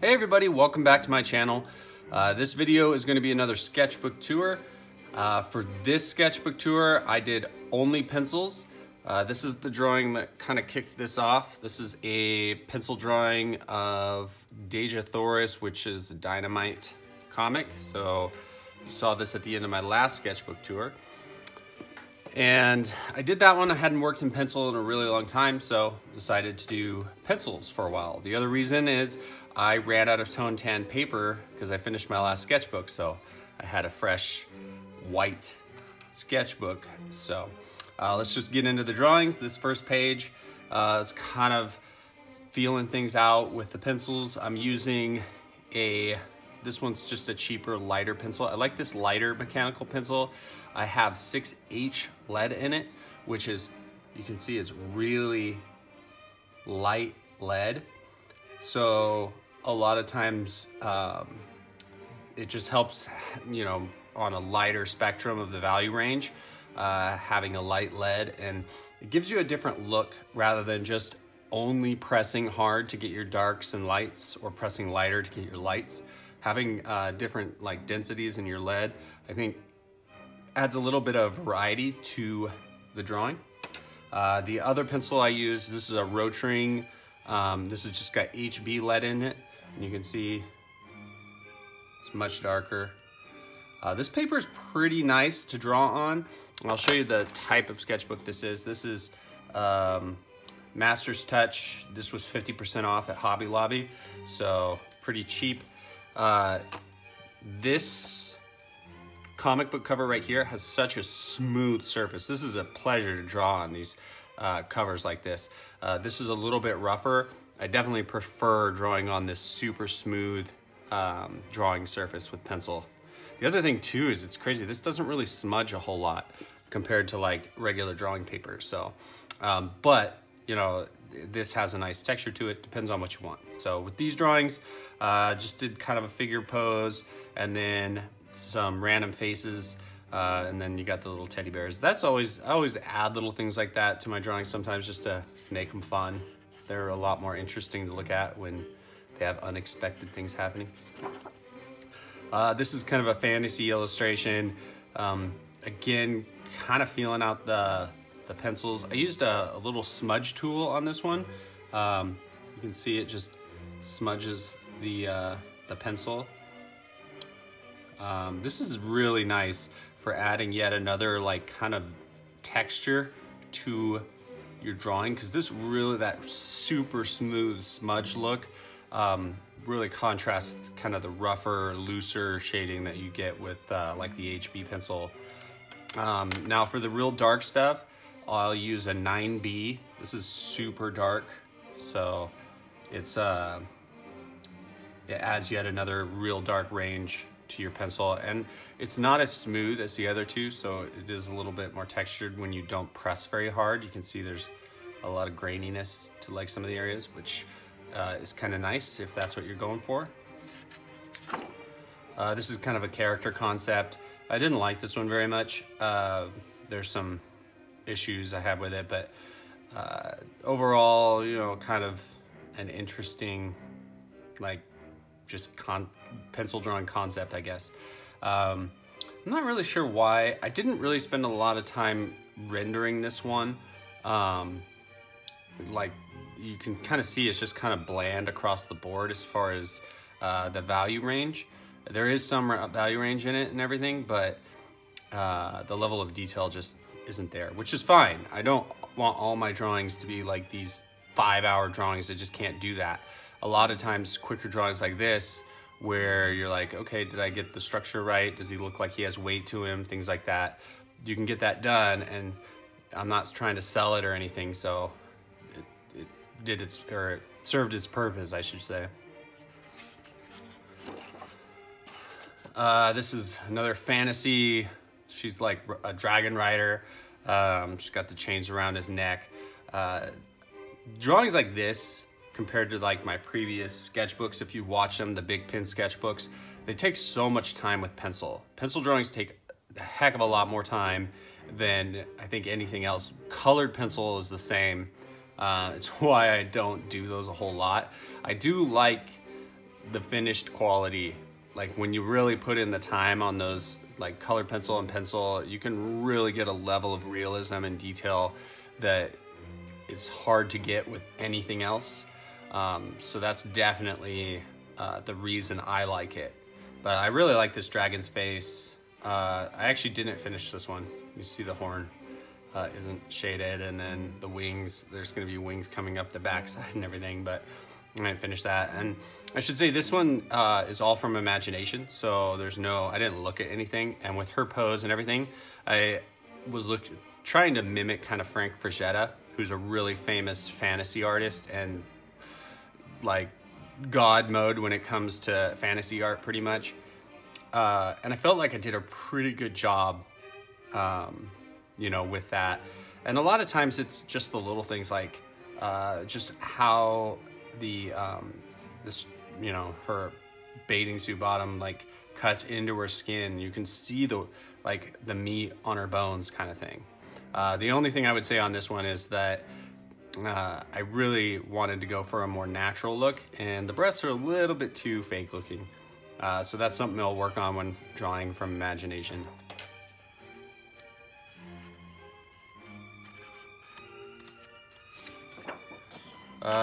Hey everybody, welcome back to my channel. This video is going to be another sketchbook tour. For this sketchbook tour, I did only pencils. This is the drawing that kind of kicked this off. This is a pencil drawing of Deja Thoris, which is a Dynamite comic. So you saw this at the end of my last sketchbook tour. And I did that one. I hadn't worked in pencil in a really long time, so decided to do pencils for a while. The other reason is I ran out of tone tan paper because I finished my last sketchbook, so I had a fresh white sketchbook. So let's just get into the drawings. This first page is kind of feeling things out with the pencils. I'm using this one's just a cheaper, lighter pencil. I like this lighter mechanical pencil. I have 6H lead in it, which is, you can see it's really light lead. So a lot of times it just helps, you know, on a lighter spectrum of the value range, having a light lead, and it gives you a different look rather than just only pressing hard to get your darks and lights or pressing lighter to get your lights. Having different like densities in your lead, I think adds a little bit of variety to the drawing. The other pencil I use, this is a Rotring. This has just got HB lead in it, and you can see it's much darker. This paper is pretty nice to draw on. I'll show you the type of sketchbook this is. This is Master's Touch. This was 50% off at Hobby Lobby, so pretty cheap. This comic book cover right here has such a smooth surface. This is a pleasure to draw on these covers like this. This is a little bit rougher. I definitely prefer drawing on this super smooth drawing surface with pencil. The other thing too is it's crazy. This doesn't really smudge a whole lot compared to like regular drawing paper. So, but you know, this has a nice texture to it. Depends on what you want. So with these drawings, just did kind of a figure pose and then some random faces, and then you got the little teddy bears. I always add little things like that to my drawings sometimes just to make them fun. They're a lot more interesting to look at when they have unexpected things happening. This is kind of a fantasy illustration. Again, kind of feeling out the pencils. I used a little smudge tool on this one. You can see it just smudges the pencil. This is really nice for adding yet another like kind of texture to your drawing, because this really, that super smooth smudge look really contrasts kind of the rougher, looser shading that you get with like the HB pencil. Now for the real dark stuff, I'll use a 9B. This is super dark, so it's it adds yet another real dark range to your pencil, and it's not as smooth as the other two, so it is a little bit more textured when you don't press very hard. You can see there's a lot of graininess to like some of the areas, which is kind of nice if that's what you're going for. This is kind of a character concept. I didn't like this one very much. There's some issues I have with it, but overall, you know, kind of an interesting, like, just pencil drawing concept, I guess. I'm not really sure why. I didn't really spend a lot of time rendering this one. Like, you can kind of see it's just kind of bland across the board as far as the value range. There is some value range in it and everything, but the level of detail just isn't there, which is fine. I don't want all my drawings to be like these 5-hour drawings. I just can't do that. A lot of times quicker drawings like this, where you're like, okay, did I get the structure right? Does he look like he has weight to him? Things like that. You can get that done, and I'm not trying to sell it or anything, so it served its purpose, I should say. This is another fantasy. She's like a dragon rider. She's got the chains around his neck. Drawings like this, compared to like my previous sketchbooks, if you watch them, the big pin sketchbooks, they take so much time with pencil. Pencil drawings take a heck of a lot more time than I think anything else. Colored pencil is the same. It's why I don't do those a whole lot. I do like the finished quality. Like when you really put in the time on those like colored pencil and pencil, you can really get a level of realism and detail that is hard to get with anything else. So that's definitely the reason I like it. But I really like this dragon's face. I actually didn't finish this one. You see the horn isn't shaded, and then the wings, there's gonna be wings coming up the backside and everything, but I didn't finish that. And I should say this one is all from imagination, so I didn't look at anything. And with her pose and everything, I was trying to mimic kind of Frank Frazetta, who's a really famous fantasy artist and like God mode when it comes to fantasy art pretty much. And I felt like I did a pretty good job, you know, with that. And a lot of times it's just the little things like just how this, you know, her bathing suit bottom like cuts into her skin. You can see the meat on her bones kind of thing. The only thing I would say on this one is that I really wanted to go for a more natural look, and the breasts are a little bit too fake looking. So that's something I'll work on when drawing from imagination.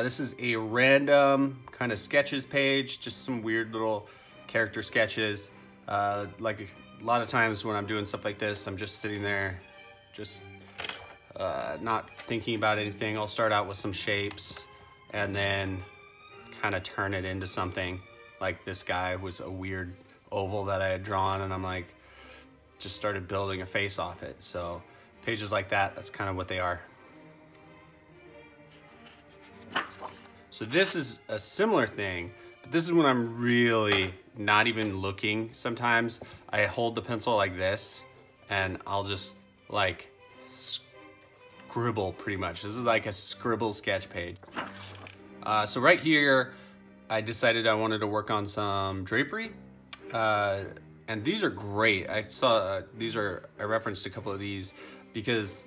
This is a random kind of sketches page, just some weird little character sketches. Like a lot of times when I'm doing stuff like this, I'm just sitting there, just not thinking about anything. I'll start out with some shapes and then kind of turn it into something. Like this guy was a weird oval that I had drawn, and I'm like, just started building a face off it. So pages like that, that's kind of what they are. So this is a similar thing, but this is when I'm really not even looking. Sometimes I hold the pencil like this and I'll just like scribble pretty much. This is like a scribble sketch page. So right here, I decided I wanted to work on some drapery. And these are great. I saw, I referenced a couple of these because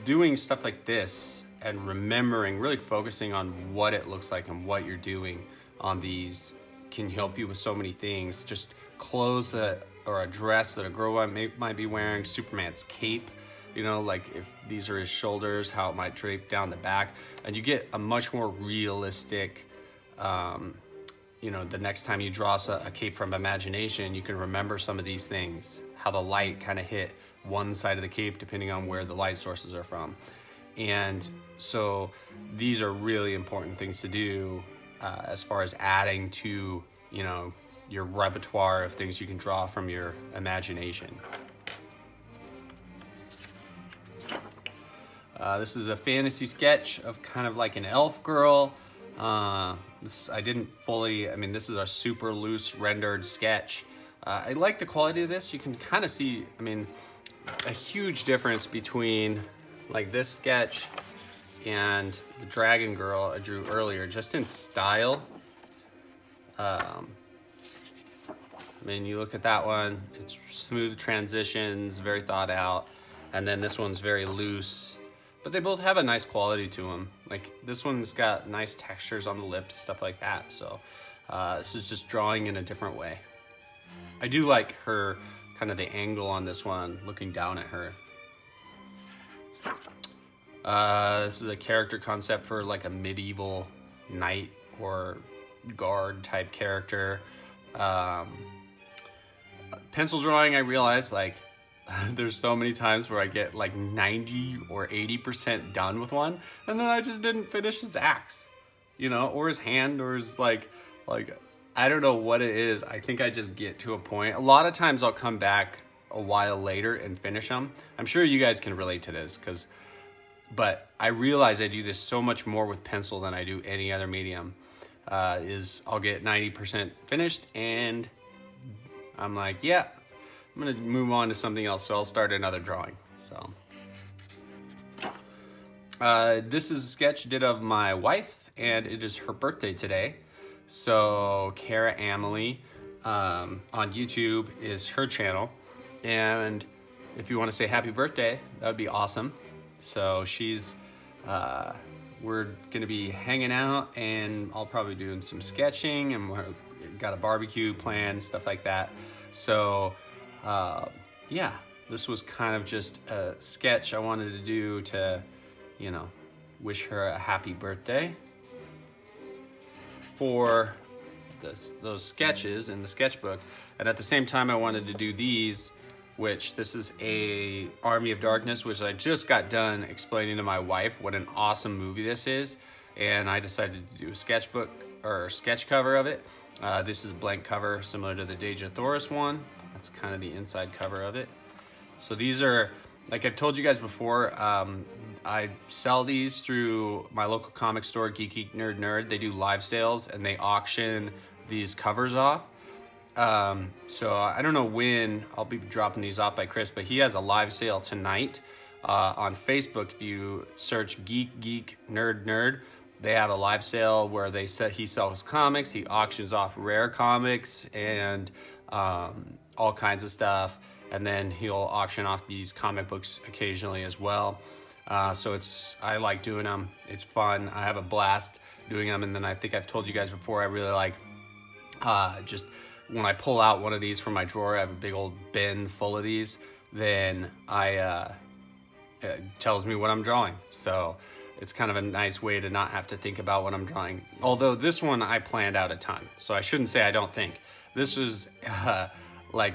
doing stuff like this and remembering, really focusing on what it looks like and what you're doing on these can help you with so many things. Just clothes that, or a dress that a girl might be wearing, Superman's cape, you know, like if these are his shoulders, how it might drape down the back, and you get a much more realistic, you know, the next time you draw a cape from imagination, you can remember some of these things, how the light kind of hit one side of the cape depending on where the light sources are from. And so these are really important things to do as far as adding to, you know, your repertoire of things you can draw from your imagination. This is a fantasy sketch of kind of like an elf girl. I didn't fully, I mean, this is a super loose rendered sketch. I like the quality of this. You can kind of see, I mean, a huge difference between like this sketch and the dragon girl I drew earlier, just in style. I mean, you look at that one, it's smooth transitions, very thought out. And then this one's very loose, but they both have a nice quality to them. Like this one's got nice textures on the lips, stuff like that. So this is just drawing in a different way. I do like her, kind of the angle on this one, looking down at her. This is a character concept for like a medieval knight or guard type character. Pencil drawing, I realized like there's so many times where I get like 90 or 80% done with one, and then I just didn't finish his axe, you know, or his hand, or his like I don't know what it is. I think I just get to a point. A lot of times I'll come back a while later and finish them. I'm sure you guys can relate to this, but I realize I do this so much more with pencil than I do any other medium. I'll get 90% finished and I'm like, yeah, I'm gonna move on to something else, so I'll start another drawing. So this is a sketch I did of my wife, and it is her birthday today. So Cara Amelie on YouTube is her channel, and if you want to say happy birthday, that would be awesome. So she's we're gonna be hanging out, and I'll probably doing some sketching, and we're got a barbecue planned, stuff like that. So yeah, this was kind of just a sketch I wanted to do to, you know, wish her a happy birthday for those sketches in the sketchbook. And at the same time, I wanted to do these, which this is a Army of Darkness, which I just got done explaining to my wife what an awesome movie this is. And I decided to do a sketchbook or sketch cover of it. This is a blank cover, similar to the Deja Thoris one. That's kind of the inside cover of it. So these are, like I've told you guys before, I sell these through my local comic store, Geek Geek Nerd Nerd. They do live sales and they auction these covers off. So I don't know when I'll be dropping these off by Chris, but he has a live sale tonight on Facebook. If you search Geek Geek Nerd Nerd, they have a live sale where he sells comics, he auctions off rare comics and all kinds of stuff. And then he'll auction off these comic books occasionally as well. So I like doing them. It's fun. I have a blast doing them. And then I think I've told you guys before, I really like just when I pull out one of these from my drawer, I have a big old bin full of these, then it tells me what I'm drawing. So it's kind of a nice way to not have to think about what I'm drawing. Although this one I planned out a ton, so I shouldn't say I don't think. This was like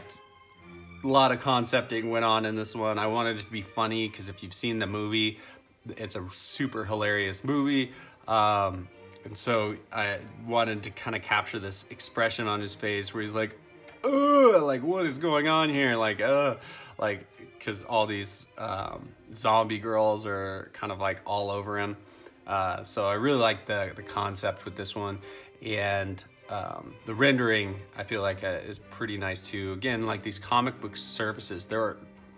a lot of concepting went on in this one. I wanted it to be funny because if you've seen the movie, it's a super hilarious movie. And so I wanted to kind of capture this expression on his face where he's like, ugh, like what is going on here? Like, because all these zombie girls are kind of like all over him. So I really like the concept with this one. And the rendering, I feel like is pretty nice too. Again, like these comic book surfaces,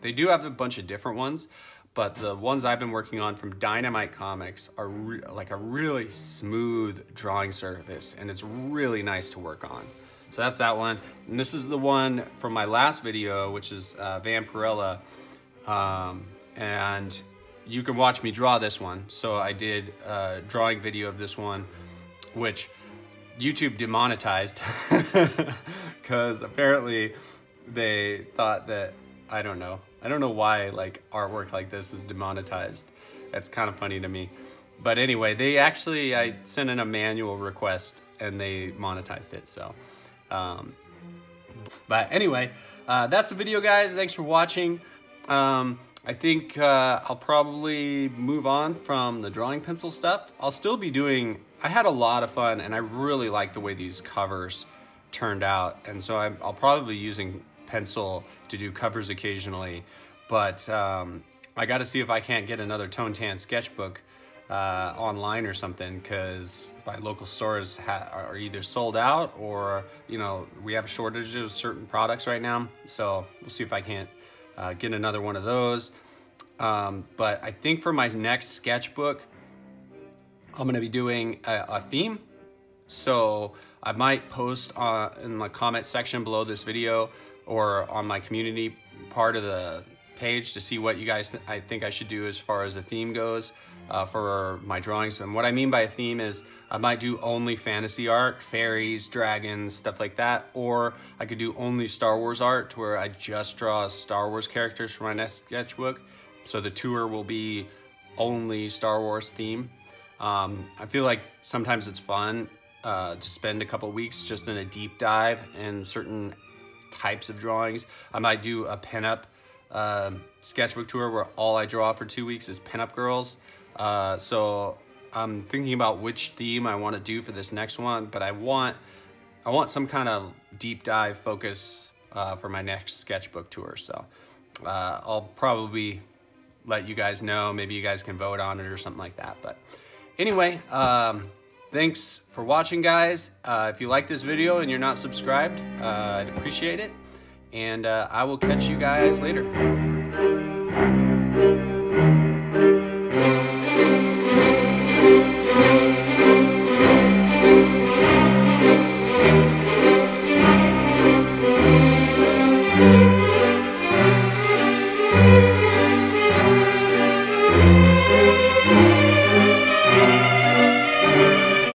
they do have a bunch of different ones, but the ones I've been working on from Dynamite Comics are like a really smooth drawing surface, and it's really nice to work on. So that's that one. And this is the one from my last video, which is Vampirella. And you can watch me draw this one. So I did a drawing video of this one, which YouTube demonetized because apparently they thought that, I don't know why like artwork like this is demonetized. That's kind of funny to me. But anyway, I sent in a manual request and they monetized it. So, but anyway, that's the video, guys. Thanks for watching. I think I'll probably move on from the drawing pencil stuff. I'll still be doing, I had a lot of fun and I really like the way these covers turned out. And so I'll probably be using pencil to do covers occasionally. But I got to see if I can't get another Tone Tan sketchbook online or something, because my local stores are either sold out or, you know, we have a shortage of certain products right now. So we'll see if I can't get another one of those. But I think for my next sketchbook, I'm going to be doing a theme. So I might post in the comment section below this video or on my community part of the page to see what you guys I think I should do as far as the theme goes for my drawings. And what I mean by a theme is I might do only fantasy art, fairies, dragons, stuff like that, or I could do only Star Wars art where I just draw Star Wars characters for my next sketchbook. So the tour will be only Star Wars theme. I feel like sometimes it's fun to spend a couple weeks just in a deep dive in certain types of drawings. I might do a pinup sketchbook tour where all I draw for 2 weeks is pinup girls. So I'm thinking about which theme I want to do for this next one, but I want some kind of deep dive focus for my next sketchbook tour. So I'll probably let you guys know. Maybe you guys can vote on it or something like that. But anyway, thanks for watching, guys. If you like this video and you're not subscribed, I'd appreciate it. And I will catch you guys later.